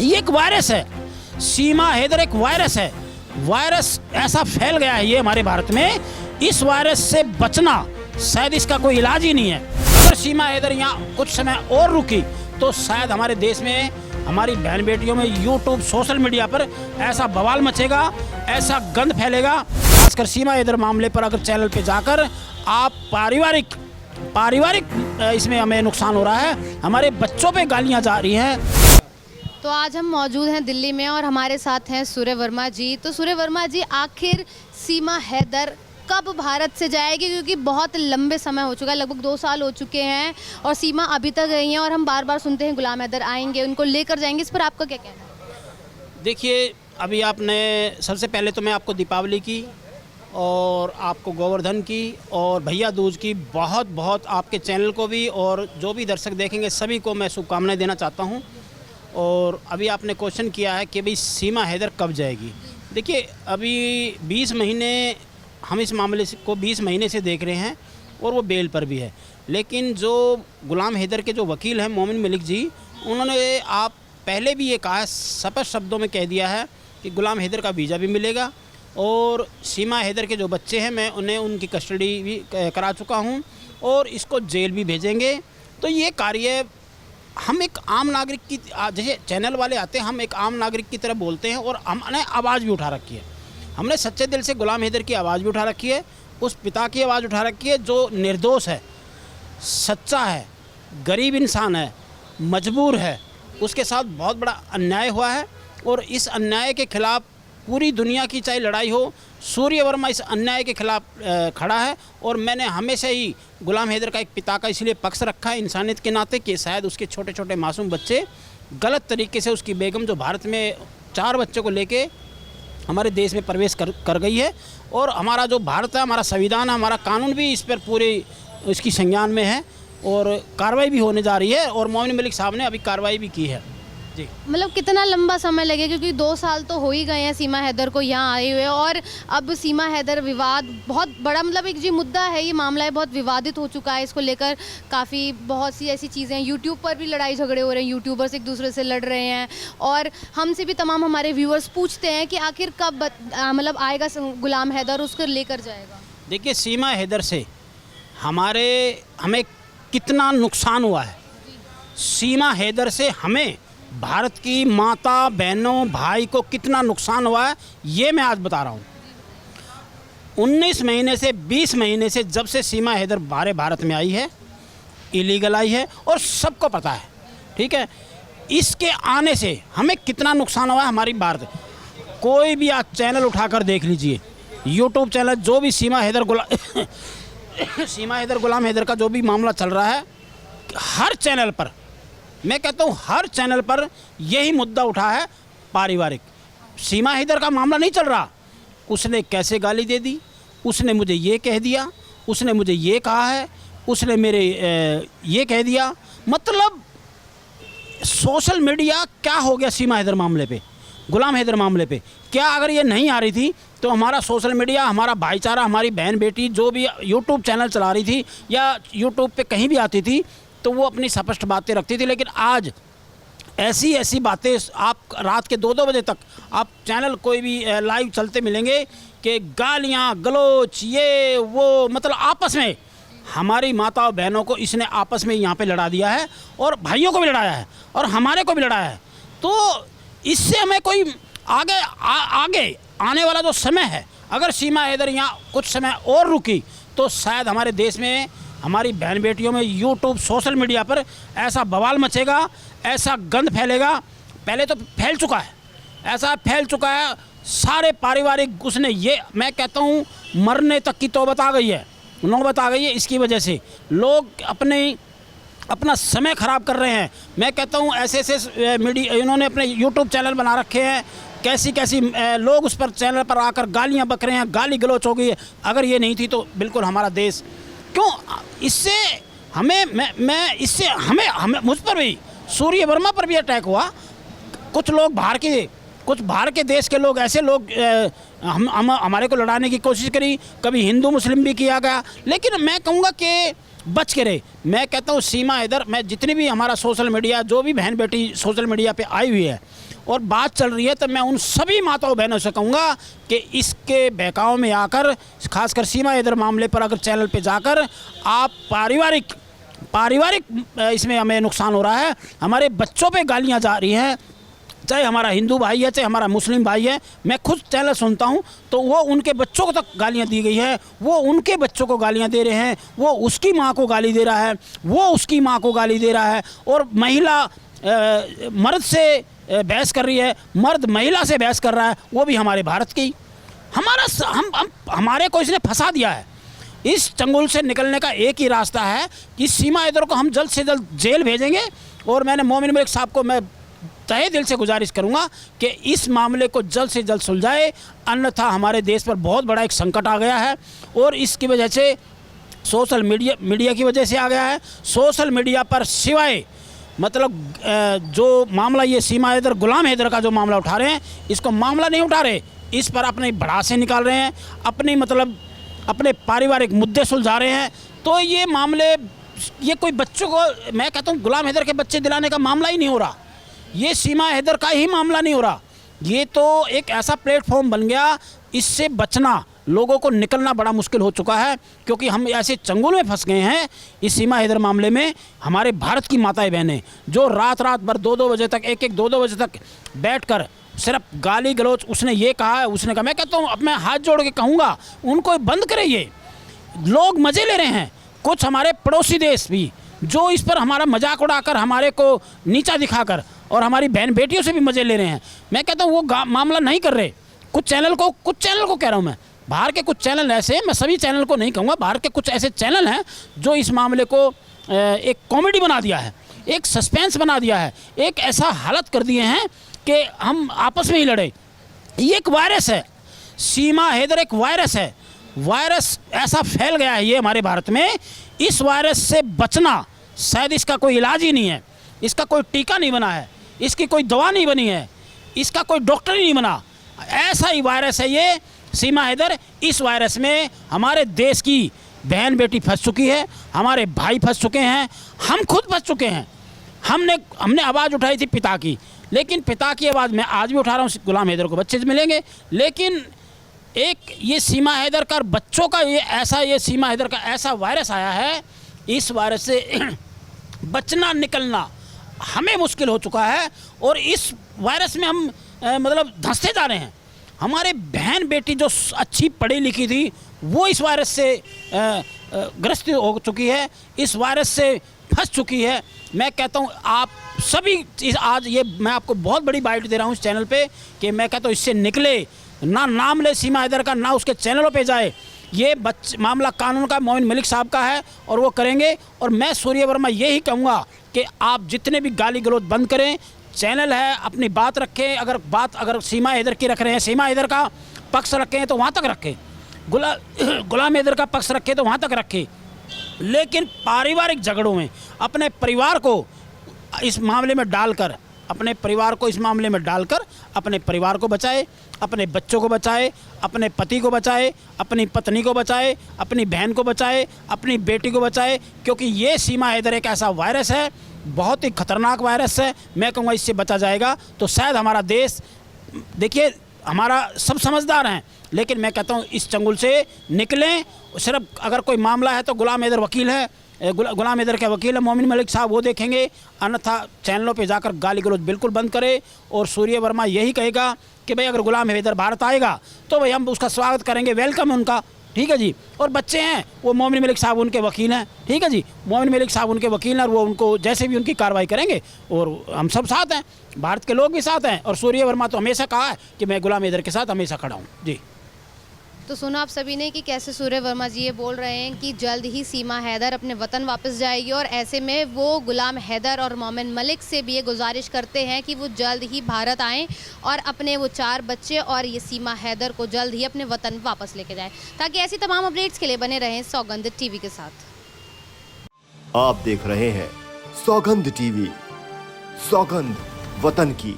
ये एक वायरस है, सीमा हैदर एक वायरस है। वायरस ऐसा फैल गया है ये हमारे भारत में, इस वायरस से बचना शायद इसका कोई इलाज ही नहीं है। अगर सीमा हैदर यहाँ कुछ समय और रुकी तो शायद हमारे देश में, हमारी बहन बेटियों में यूट्यूब सोशल मीडिया पर ऐसा बवाल मचेगा, ऐसा गंद फैलेगा। खासकर सीमा हैदर मामले पर अगर चैनल पे जाकर आप पारिवारिक इसमें हमें नुकसान हो रहा है, हमारे बच्चों पे गालियाँ जा रही हैं। तो आज हम मौजूद हैं दिल्ली में और हमारे साथ हैं सूर्य वर्मा जी। तो सूर्य वर्मा जी, आखिर सीमा हैदर कब भारत से जाएगी? क्योंकि बहुत लंबे समय हो चुका है, लगभग 2 साल हो चुके हैं और सीमा अभी तक गई हैं और हम बार बार सुनते हैं गुलाम हैदर आएंगे, उनको लेकर जाएंगे। इस पर आपका क्या कहना है? देखिए, अभी आपने सबसे पहले तो मैं आपको दीपावली की और आपको गोवर्धन की और भैया दूज की बहुत बहुत, आपके चैनल को भी और जो भी दर्शक देखेंगे सभी को मैं शुभकामनाएं देना चाहता हूं। और अभी आपने क्वेश्चन किया है कि भाई सीमा हैदर कब जाएगी। देखिए, अभी 20 महीने हम इस मामले को 20 महीने से देख रहे हैं और वो बेल पर भी है। लेकिन जो गुलाम हैदर के जो वकील हैं मोमिन मलिक जी, उन्होंने आप पहले भी ये कहा है, स्पष्ट शब्दों में कह दिया है कि गुलाम हैदर का वीज़ा भी मिलेगा और सीमा हैदर के जो बच्चे हैं मैं उन्हें उनकी कस्टडी भी करा चुका हूं और इसको जेल भी भेजेंगे। तो ये कार्य हम एक आम नागरिक की, जैसे चैनल वाले आते हैं, हम एक आम नागरिक की तरह बोलते हैं और हमने आवाज़ भी उठा रखी है। हमने सच्चे दिल से गुलाम हैदर की आवाज़ भी उठा रखी है, उस पिता की आवाज़ उठा रखी है जो निर्दोष है, सच्चा है, गरीब इंसान है, मजबूर है, उसके साथ बहुत बड़ा अन्याय हुआ है और इस अन्याय के खिलाफ पूरी दुनिया की चाहे लड़ाई हो, सूर्य वर्मा इस अन्याय के खिलाफ खड़ा है। और मैंने हमेशा ही गुलाम हैदर का एक पिता का इसलिए पक्ष रखा है इंसानियत के नाते कि शायद उसके छोटे छोटे मासूम बच्चे गलत तरीके से, उसकी बेगम जो भारत में 4 बच्चों को लेके हमारे देश में प्रवेश कर गई है और हमारा जो भारत है, हमारा संविधान है, हमारा कानून भी इस पर पूरे इसकी संज्ञान में है और कार्रवाई भी होने जा रही है और मोमिन मलिक साहब ने अभी कार्रवाई भी की है। जी, मतलब कितना लंबा समय लगेगा? क्योंकि 2 साल तो हो ही गए हैं सीमा हैदर को यहाँ आए हुए और अब सीमा हैदर विवाद बहुत बड़ा, मतलब एक जी मुद्दा है, ये मामला है, बहुत विवादित हो चुका है। इसको लेकर काफ़ी बहुत सी ऐसी चीज़ें हैं, यूट्यूब पर भी लड़ाई झगड़े हो रहे हैं, यूट्यूबर्स एक दूसरे से लड़ रहे हैं और हमसे भी तमाम हमारे व्यूअर्स पूछते हैं कि आखिर कब मतलब आएगा गुलाम हैदर, उसको लेकर जाएगा। देखिए, सीमा हैदर से हमें कितना नुकसान हुआ है, सीमा हैदर से हमें भारत की माता बहनों भाई को कितना नुकसान हुआ है, ये मैं आज बता रहा हूँ। 19 महीने से 20 महीने से जब से सीमा हैदर भारत में आई है, इलीगल आई है और सबको पता है, ठीक है। इसके आने से हमें कितना नुकसान हुआ है हमारी भारत। कोई भी आज चैनल उठाकर देख लीजिए, यूट्यूब चैनल, जो भी सीमा हैदर गुलाम हैदर का जो भी मामला चल रहा है, हर चैनल पर, मैं कहता हूँ हर चैनल पर यही मुद्दा उठा है, पारिवारिक। सीमा हैदर का मामला नहीं चल रहा, उसने कैसे गाली दे दी, उसने मुझे ये कह दिया, उसने मुझे ये कहा है, उसने मेरे ये कह दिया। मतलब सोशल मीडिया क्या हो गया सीमा हैदर मामले पे, गुलाम हैदर मामले पे। क्या अगर ये नहीं आ रही थी तो हमारा सोशल मीडिया, हमारा भाईचारा, हमारी बहन बेटी जो भी यूट्यूब चैनल चला रही थी या यूट्यूब पे कहीं भी आती थी तो वो अपनी स्पष्ट बातें रखती थी। लेकिन आज ऐसी बातें, आप रात के 2-2 बजे तक आप चैनल कोई भी लाइव चलते मिलेंगे कि गालियाँ गलोच ये वो, मतलब आपस में हमारी माता और बहनों को इसने आपस में यहाँ पे लड़ा दिया है और भाइयों को भी लड़ाया है और हमारे को भी लड़ाया है। तो इससे हमें कोई आगे आने वाला जो समय है, अगर सीमा हैदर यहाँ कुछ समय और रुकी तो शायद हमारे देश में, हमारी बहन बेटियों में यूट्यूब सोशल मीडिया पर ऐसा बवाल मचेगा, ऐसा गंद फैलेगा। पहले तो फैल चुका है, ऐसा फैल चुका है, सारे पारिवारिक, उसने ये, मैं कहता हूँ मरने तक की तौबत आ गई है, नौबत आ गई है। इसकी वजह से लोग अपना समय ख़राब कर रहे हैं। मैं कहता हूँ ऐसे मीडिया, इन्होंने अपने यूट्यूब चैनल बना रखे हैं, कैसी लोग उस पर चैनल पर आकर गालियाँ बक रहे हैं, गाली गलौच हो गई है। अगर ये नहीं थी तो बिल्कुल हमारा देश, क्यों इससे हमें मुझ पर भी, सूर्य वर्मा पर भी अटैक हुआ। कुछ लोग बाहर के देश के लोग, ऐसे लोग हमारे को लड़ाने की कोशिश करी, कभी हिंदू मुस्लिम भी किया गया, लेकिन मैं कहूँगा कि बच के रहे। मैं कहता हूँ सीमा हैदर, मैं जितनी भी हमारा सोशल मीडिया, जो भी बहन बेटी सोशल मीडिया पे आई हुई है, और बात चल रही है, तो मैं उन सभी माताओं बहनों से कहूँगा कि इसके बहकाव में आकर, खासकर सीमा हैदर मामले पर अगर चैनल पे जाकर आप पारिवारिक इसमें हमें नुकसान हो रहा है, हमारे बच्चों पे गालियाँ जा रही हैं, चाहे हमारा हिंदू भाई है चाहे हमारा मुस्लिम भाई है। मैं खुद चैनल सुनता हूं तो वो उनके बच्चों को तक गालियां दी गई है, वो उनके बच्चों को गालियां दे रहे हैं, वो उसकी मां को गाली दे रहा है, वो उसकी मां को गाली दे रहा है, और महिला मर्द से बहस कर रही है, मर्द महिला से बहस कर रहा है, वो भी हमारे भारत की। हमारे को इसने फंसा दिया है। इस चंगुल से निकलने का एक ही रास्ता है कि सीमा हैदर को हम जल्द से जल्द जेल भेजेंगे। और मैंने मोमिन मलिक साहब को मैं तहे दिल से गुजारिश करूंगा कि इस मामले को जल्द से जल्द सुलझाए, अन्यथा हमारे देश पर बहुत बड़ा एक संकट आ गया है। और इसकी वजह से सोशल मीडिया की वजह से आ गया है। सोशल मीडिया पर सिवाय मतलब जो मामला ये सीमा हैदर गुलाम हैदर का जो मामला उठा रहे हैं, इसको मामला नहीं उठा रहे, इस पर अपने भड़ासे निकाल रहे हैं, अपने पारिवारिक मुद्दे सुलझा रहे हैं। तो ये मामले, ये कोई बच्चों को, मैं कहता हूँ गुलाम हैदर के बच्चे दिलाने का मामला ही नहीं हो रहा, ये सीमा हैदर का ही मामला नहीं हो रहा। ये तो एक ऐसा प्लेटफॉर्म बन गया, इससे बचना, लोगों को निकलना बड़ा मुश्किल हो चुका है, क्योंकि हम ऐसे चंगुल में फंस गए हैं इस सीमा हैदर मामले में। हमारे भारत की माताएं बहनें जो रात भर 2-2 बजे तक, 1-2 बजे तक बैठकर सिर्फ गाली गलौज, उसने ये कहा है, उसने कहा, मैं कहता हूँ, अब मैं हाथ जोड़ के कहूँगा उनको बंद करें। ये लोग मज़े ले रहे हैं, कुछ हमारे पड़ोसी देश भी जो इस पर हमारा मजाक उड़ाकर, हमारे को नीचा दिखाकर और हमारी बहन बेटियों से भी मज़े ले रहे हैं। मैं कहता हूँ वो मामला नहीं कर रहे। कुछ चैनल को कह रहा हूँ मैं, बाहर के कुछ चैनल ऐसे, मैं सभी चैनल को नहीं कहूँगा, बाहर के कुछ ऐसे चैनल हैं जो इस मामले को एक कॉमेडी बना दिया है, एक सस्पेंस बना दिया है, एक ऐसा हालत कर दिए हैं कि हम आपस में ही लड़े। ये एक वायरस है, सीमा हैदर एक वायरस है, वायरस ऐसा फैल गया है ये हमारे भारत में। इस वायरस से बचना, शायद इसका कोई इलाज ही नहीं है, इसका कोई टीका नहीं बना है, इसकी कोई दवा नहीं बनी है, इसका कोई डॉक्टर ही नहीं बना, ऐसा ही वायरस है ये सीमा हैदर। इस वायरस में हमारे देश की बहन बेटी फंस चुकी है, हमारे भाई फंस चुके हैं, हम खुद फंस चुके हैं। हमने आवाज़ उठाई थी पिता की, लेकिन पिता की आवाज़ मैं आज भी उठा रहा हूँ, गुलाम हैदर को बच्चे मिलेंगे, लेकिन एक ये सीमा हैदर का बच्चों का ये सीमा हैदर का ऐसा वायरस आया है, इस वायरस से बचना निकलना हमें मुश्किल हो चुका है। और इस वायरस में हम मतलब धंसते जा रहे हैं। हमारे बहन बेटी जो अच्छी पढ़ी लिखी थी वो इस वायरस से ग्रस्त हो चुकी है, इस वायरस से फंस चुकी है। मैं कहता हूँ आप सभी आज ये मैं आपको बहुत बड़ी बाइट दे रहा हूँ इस चैनल पे कि मैं कहता हूँ इससे निकले, ना नाम ले सीमा हैदर का, ना उसके चैनलों पे जाए। ये मामला कानून का मोमिन मलिक साहब का है और वो करेंगे। और मैं सूर्य वर्मा यही कहूँगा कि आप जितने भी गाली गलौज बंद करें, चैनल है अपनी बात रखें, अगर सीमा हैदर की रख रहे हैं, सीमा हैदर का पक्ष रखें तो वहाँ तक रखें, गुलाम हैदर का पक्ष रखें तो वहाँ तक रखें, लेकिन पारिवारिक झगड़ों में अपने परिवार को इस मामले में डालकर, अपने परिवार को बचाए, अपने बच्चों को बचाए, अपने पति को बचाए, अपनी पत्नी को बचाए, अपनी बहन को बचाए, अपनी बेटी को बचाए, क्योंकि ये सीमा हैदर एक ऐसा वायरस है, बहुत ही खतरनाक वायरस है। मैं कहूँगा इससे बचा जाएगा तो शायद हमारा देश, देखिए हमारा सब समझदार हैं, लेकिन मैं कहता हूँ इस चंगुल से निकलें। सिर्फ अगर कोई मामला है तो गुलाम हैदर वकील है, गुलाम हैदर के वकील है मोमिन मलिक साहब, वो देखेंगे, अन्यथा चैनलों पे जाकर गाली गलौज बिल्कुल बंद करे। और सूर्य वर्मा यही कहेगा कि भाई अगर गुलाम हैदर भारत आएगा तो भाई हम उसका स्वागत करेंगे, वेलकम है उनका, ठीक है जी। और बच्चे हैं वो मोमिन मलिक साहब उनके वकील हैं, ठीक है जी, मोमिन मलिक साहब उनके वकील हैं और वो उनको जैसे भी उनकी कार्रवाई करेंगे, और हम सब साथ हैं, भारत के लोग भी साथ हैं। और सूर्य वर्मा तो हमेशा कहा है कि मैं गुलाम हैदर के साथ हमेशा खड़ा हूँ जी। तो सुना आप सभी ने कि कैसे सूर्य वर्मा जी ये बोल रहे हैं कि जल्द ही सीमा हैदर अपने वतन वापस जाएगी, और ऐसे में वो गुलाम हैदर और मोमिन मलिक से भी ये गुजारिश करते हैं कि वो जल्द ही भारत आएं और अपने वो 4 बच्चे और ये सीमा हैदर को जल्द ही अपने वतन वापस लेके जाएं। ताकि ऐसी तमाम अपडेट्स के लिए बने रहें सौगंध टीवी के साथ। आप देख रहे हैं सौगंध टीवी, सौगंध वतन की।